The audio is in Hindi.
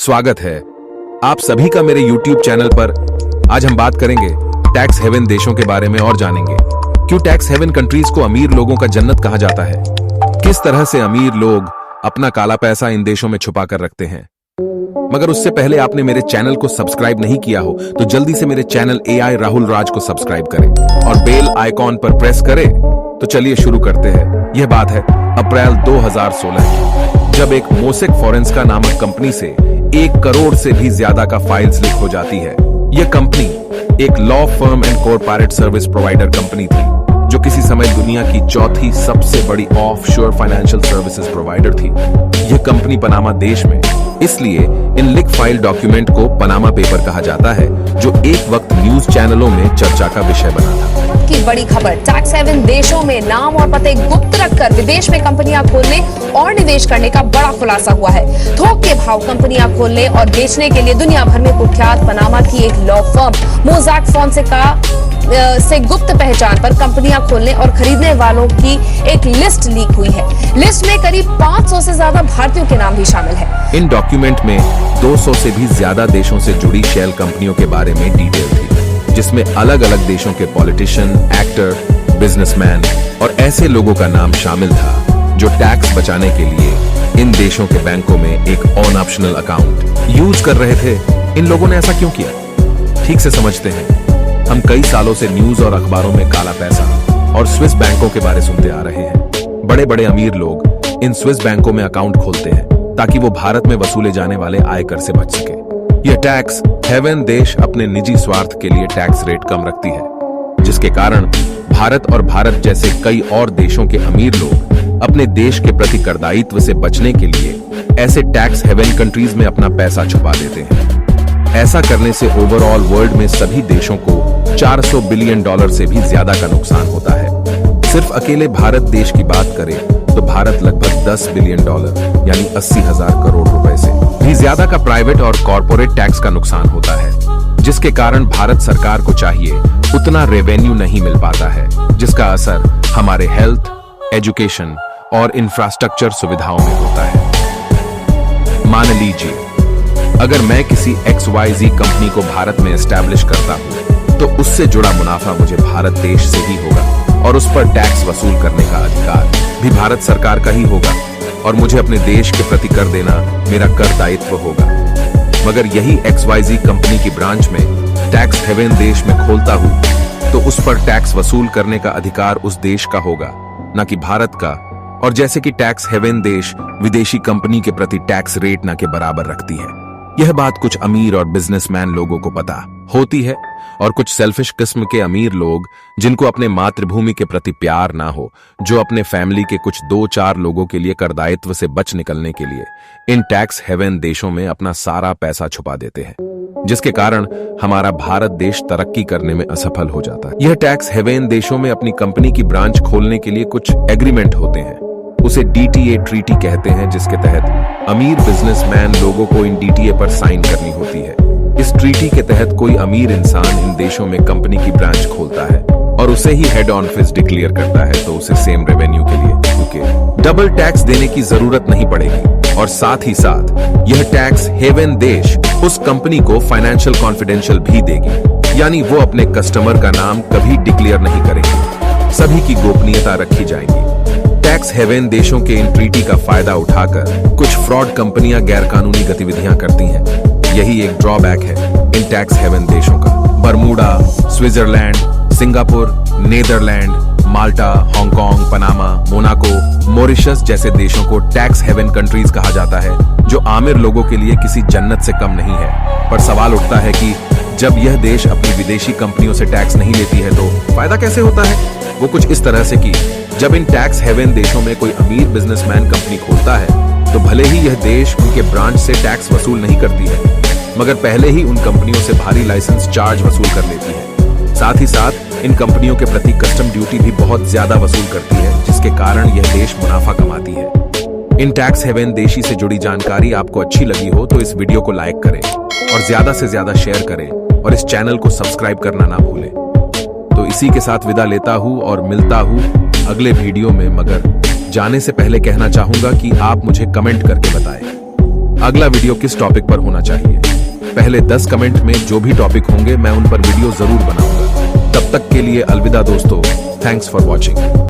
स्वागत है आप सभी का मेरे YouTube चैनल पर। आज हम बात करेंगे टैक्स हेवन देशों के बारे में और जानेंगे क्यों टैक्स हेवन कंट्रीज को अमीर लोगों का जन्नत कहा जाता है, किस तरह से अमीर लोग अपना काला पैसा इन देशों में छुपा कर रखते हैं। मगर उससे पहले आपने मेरे चैनल को सब्सक्राइब नहीं किया हो तो जल्दी से मेरे चैनल AI राहुल राज को सब्सक्राइब करें और बेल आइकॉन पर प्रेस करें। तो चलिए शुरू करते हैं। यह बात है अप्रैल 2016 की, जब एक मोसेक फोरेंसिका नामक कंपनी से 1 करोड़ से भी ज्यादा का फाइल्स लीक हो जाती है। यह कंपनी एक law firm and corporate service provider company थी जो किसी समय दुनिया की चौथी सबसे बड़ी ऑफशोर फाइनेंशियल सर्विसेज प्रोवाइडर थी। यह कंपनी पनामा देश में, इसलिए इन लीक फाइल डॉक्यूमेंट को पनामा पेपर कहा जाता है, जो एक वक्त न्यूज चैनलों में चर्चा का विषय बना था। की बड़ी खबर, टैक्स हेवन देशों में नाम और पते गुप्त रखकर विदेश में कंपनियां खोलने और निवेश करने का बड़ा खुलासा हुआ है। थोक के भाव कंपनियां खोलने और बेचने के लिए दुनिया भर में कुख्यात पनामा की एक लॉ फर्म मोज़ैक फोंसेका से गुप्त पहचान पर कंपनियां खोलने और खरीदने वालों की एक लिस्ट लीक हुई है। लिस्ट में करीब 500 से ज्यादा भारतीयों के नाम भी शामिल है। इन डॉक्यूमेंट में 200 से भी ज्यादा देशों से जुड़ी शेल कंपनियों के बारे में डिटेल थी, जिसमें अलग अलग देशों के पॉलिटिशियन, एक्टर, बिजनेसमैन और ऐसे लोगों का नाम शामिल था जो टैक्स बचाने के लिए इन देशों के बैंकों में एक ऑन ऑप्शनल अकाउंट यूज कर रहे थे। इन लोगों ने ऐसा क्यों किया, ठीक से समझते हैं। हम कई सालों से न्यूज और अखबारों में काला पैसा और स्विस बैंकों के बारे सुनते आ रहे हैं। बड़े बड़े अमीर लोग इन स्विस बैंकों में अकाउंट खोलते हैं ताकि वो भारत में वसूले जाने वाले आयकर से बच सके। यह टैक्स हेवन देश अपने निजी स्वार्थ के लिए टैक्स रेट कम रखती है, जिसके कारण भारत और भारत जैसे कई और देशों के अमीर लोग अपने देश के प्रति करदायित्व से बचने के लिए ऐसे टैक्स हेवन कंट्रीज में अपना पैसा छुपा देते हैं। ऐसा करने से ओवरऑल वर्ल्ड में सभी देशों को $400 बिलियन से भी ज्यादा का नुकसान होता है। सिर्फ अकेले भारत देश की बात करें तो भारत लगभग $10 बिलियन यानी 80,000 करोड़ रुपए से भी ज्यादा का प्राइवेट और कॉर्पोरेट टैक्स का नुकसान होता है, जिसके कारण भारत सरकार को चाहिए उतना रेवेन्यू नहीं मिल पाता है, जिसका असर हमारे हेल्थ, एजुकेशन और इंफ्रास्ट्रक्चर सुविधाओं में होता है। मान लीजिए अगर मैं किसी XYZ कंपनी को भारत में एस्टैब्लिश करता हूं तो उससे जुड़ा मुनाफा मुझे भारत देश से ही होगा और उस पर टैक्स वसूल करने का अधिकार भी भारत सरकार का ही होगा और मुझे अपने देश के प्रति कर देना मेरा कर दायित्व होगा। मगर यही XYZ कंपनी की ब्रांच में टैक्स हेवन देश में खोलता हूं तो उस पर टैक्स वसूल करने का अधिकार उस देश का होगा, न कि भारत का। और जैसे कि टैक्स हेवन देश विदेशी कंपनी के प्रति टैक्स रेट न के बराबर रखती है। यह बात कुछ अमीर और बिजनेसमैन लोगों को पता होती है और कुछ सेल्फिश किस्म के अमीर लोग जिनको अपने मातृभूमि के प्रति प्यार ना हो, जो अपने फैमिली के कुछ 2-4 लोगों के लिए करदायित्व से बच निकलने के लिए इन टैक्स हेवन देशों में अपना सारा पैसा छुपा देते हैं, जिसके कारण हमारा भारत देश तरक्की करने में असफल हो जाता है। यह टैक्स हेवन देशों में अपनी कंपनी की ब्रांच खोलने के लिए कुछ एग्रीमेंट होते हैं, उसे DTA ट्रीटी कहते हैं, जिसके तहत अमीर बिजनेसमैन लोगों को इन DTA पर साइन करनी होती है। इस ट्रीटी के तहत कोई अमीर इंसान इन देशों में कंपनी की ब्रांच खोलता है और उसे ही हेड ऑफिस डिक्लेयर करता है तो उसे सेम रेवेन्यू के लिए क्योंकि डबल टैक्स देने की जरूरत नहीं पड़ेगी। और साथ ही साथ यह टैक्स हेवन देश उस कंपनी को फाइनेंशियल कॉन्फिडेंशियल भी देगी, यानी वो अपने कस्टमर का नाम कभी डिक्लेयर नहीं करेंगे, सभी की गोपनीयता रखी जाएगी। टैक्स हेवन देशों के इन ट्रीटी का फायदा उठाकर कुछ फ्रॉड कंपनियां गैरकानूनी गतिविधियां करती हैं। यही एक ड्रॉबैक है इन टैक्स हेवन देशों का। बरमूडा, स्विट्जरलैंड, सिंगापुर, नीदरलैंड, माल्टा, हांगकांग, पनामा, मोनाको, मॉरिशस जैसे देशों को टैक्स हेवन कंट्रीज कहा जाता है, जो आमिर लोगों के लिए किसी जन्नत से कम नहीं है। पर सवाल उठता है कि जब यह देश अपनी विदेशी कंपनियों से टैक्स नहीं लेती है तो फायदा कैसे होता है? वो कुछ इस तरह से कि जब इन टैक्स हेवन देशों में कोई अमीर बिजनेसमैन कंपनी खोलता है तो भले ही यह देश उनके ब्रांच से टैक्स वसूल नहीं करती है, मगर पहले ही उन कंपनियों से भारी लाइसेंस चार्ज वसूल कर लेती है। साथ ही साथ इन कंपनियों के प्रति कस्टम ड्यूटी भी बहुत ज्यादा वसूल करती है, जिसके कारण यह देश मुनाफा कमाती है। इन टैक्स हेवन देशी से जुड़ी जानकारी आपको अच्छी लगी हो तो इस वीडियो को लाइक करें और ज्यादा से ज्यादा शेयर करें और इस चैनल को सब्सक्राइब करना ना भूलें। तो इसी के साथ विदा लेता हूं और मिलता हूं अगले वीडियो में, मगर जाने से पहले कहना चाहूंगा कि आप मुझे कमेंट करके बताएं अगला वीडियो किस टॉपिक पर होना चाहिए। पहले 10 कमेंट में जो भी टॉपिक होंगे मैं उन पर वीडियो जरूर बनाऊंगा। तब तक के लिए अलविदा दोस्तों, थैंक्स फॉर वॉचिंग।